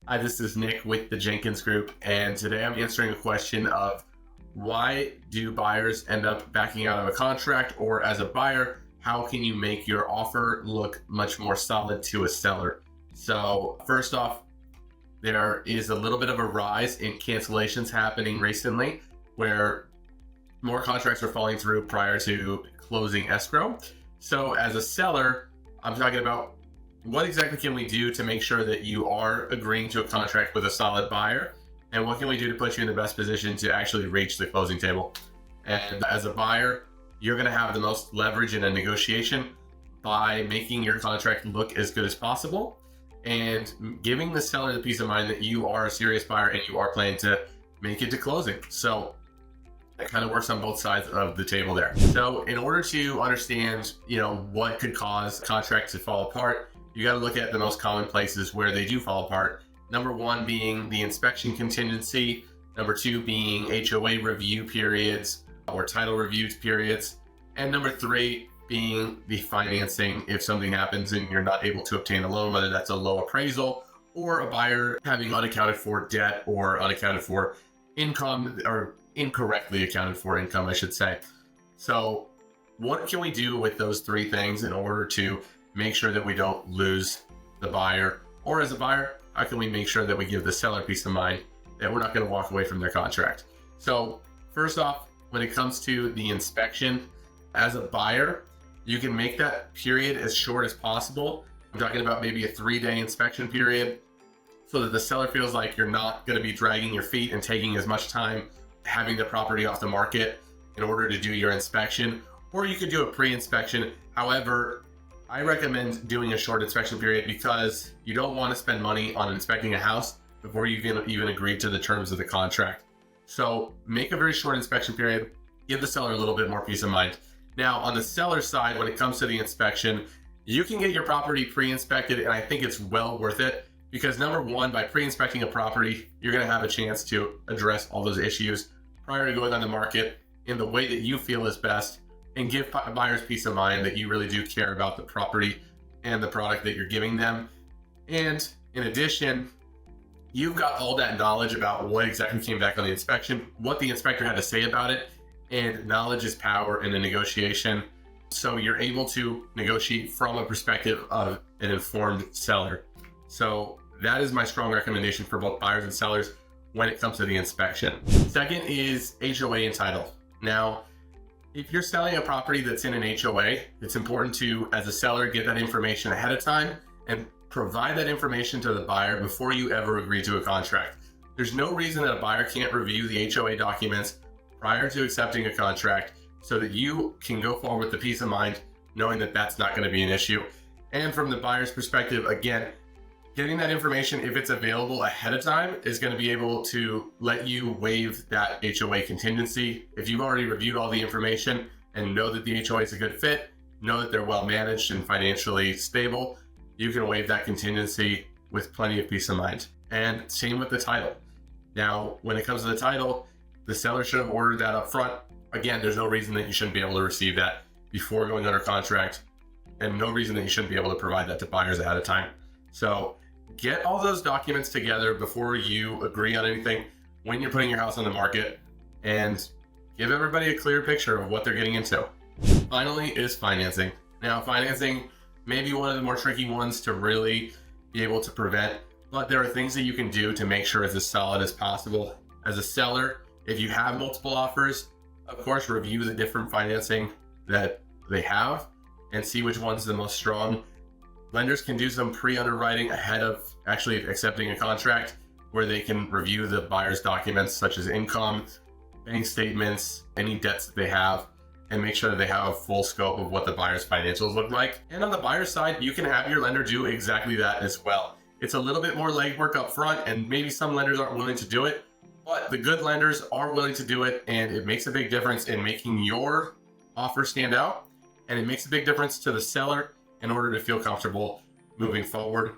Hi, this is Nick with the Jenkins Group, and today I'm answering a question of why do buyers end up backing out of a contract, or as a buyer, how can you make your offer look much more solid to a seller? So first off, there is a little bit of a rise in cancellations happening recently where more contracts are falling through prior to closing escrow. So as a seller, I'm talking about what exactly can we do to make sure that you are agreeing to a contract with a solid buyer, and what can we do to put you in the best position to actually reach the closing table? And as a buyer, you're going to have the most leverage in a negotiation by making your contract look as good as possible and giving the seller the peace of mind that you are a serious buyer and you are planning to make it to closing. So it kind of works on both sides of the table there. So in order to understand, what could cause contracts to fall apart, you got to look at the most common places where they do fall apart. Number one being the inspection contingency. Number two being HOA review periods or title review periods. And number three being the financing. If something happens and you're not able to obtain a loan, whether that's a low appraisal or a buyer having unaccounted for debt or unaccounted for income, or incorrectly accounted for income, I should say. So what can we do with those three things in order to make sure that we don't lose the buyer? Or as a buyer, how can we make sure that we give the seller peace of mind that we're not going to walk away from their contract? So first off, when it comes to the inspection, as a buyer, you can make that period as short as possible. I'm talking about maybe a 3-day inspection period so that the seller feels like you're not going to be dragging your feet and taking as much time having the property off the market in order to do your inspection. Or you could do a pre-inspection. However, I recommend doing a short inspection period because you don't want to spend money on inspecting a house before you even agree to the terms of the contract. So make a very short inspection period, give the seller a little bit more peace of mind. Now, on the seller side, when it comes to the inspection, you can get your property pre-inspected, and I think it's well worth it because number one, by pre-inspecting a property, you're going to have a chance to address all those issues prior to going on the market in the way that you feel is best, and give buyers peace of mind that you really do care about the property and the product that you're giving them. And in addition, you've got all that knowledge about what exactly came back on the inspection, what the inspector had to say about it, and knowledge is power in the negotiation. So you're able to negotiate from a perspective of an informed seller. So that is my strong recommendation for both buyers and sellers when it comes to the inspection. Second is HOA and title. Now, if you're selling a property that's in an HOA, it's important to, as a seller, get that information ahead of time and provide that information to the buyer before you ever agree to a contract. There's no reason that a buyer can't review the HOA documents prior to accepting a contract so that you can go forward with the peace of mind knowing that that's not going to be an issue. And from the buyer's perspective, again, getting that information, if it's available ahead of time, is going to be able to let you waive that HOA contingency. If you've already reviewed all the information and know that the HOA is a good fit, know that they're well managed and financially stable, you can waive that contingency with plenty of peace of mind. And same with the title. Now, when it comes to the title, the seller should have ordered that up front. Again, there's no reason that you shouldn't be able to receive that before going under contract, and no reason that you shouldn't be able to provide that to buyers ahead of time. So get all those documents together before you agree on anything when you're putting your house on the market, and give everybody a clear picture of what they're getting into. Finally is financing. Now, financing may be one of the more tricky ones to really be able to prevent, but there are things that you can do to make sure it's as solid as possible. As a seller, if you have multiple offers, of course, review the different financing that they have and see which one's the most strong. Lenders can do some pre-underwriting ahead of actually accepting a contract where they can review the buyer's documents such as income, bank statements, any debts that they have, and make sure that they have a full scope of what the buyer's financials look like. And on the buyer's side, you can have your lender do exactly that as well. It's a little bit more legwork up front, and maybe some lenders aren't willing to do it, but the good lenders are willing to do it, and it makes a big difference in making your offer stand out, and it makes a big difference to the seller in order to feel comfortable moving forward.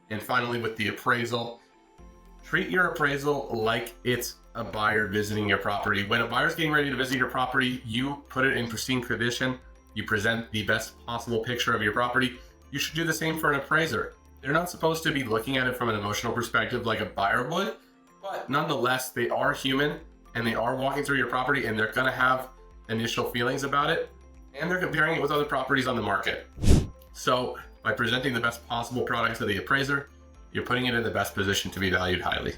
And finally, with the appraisal, treat your appraisal like it's a buyer visiting your property. When a buyer's getting ready to visit your property, you put it in pristine condition. You present the best possible picture of your property. You should do the same for an appraiser. They're not supposed to be looking at it from an emotional perspective like a buyer would, but nonetheless, they are human and they are walking through your property and they're going to have initial feelings about it, and they're comparing it with other properties on the market. So by presenting the best possible product to the appraiser, you're putting it in the best position to be valued highly.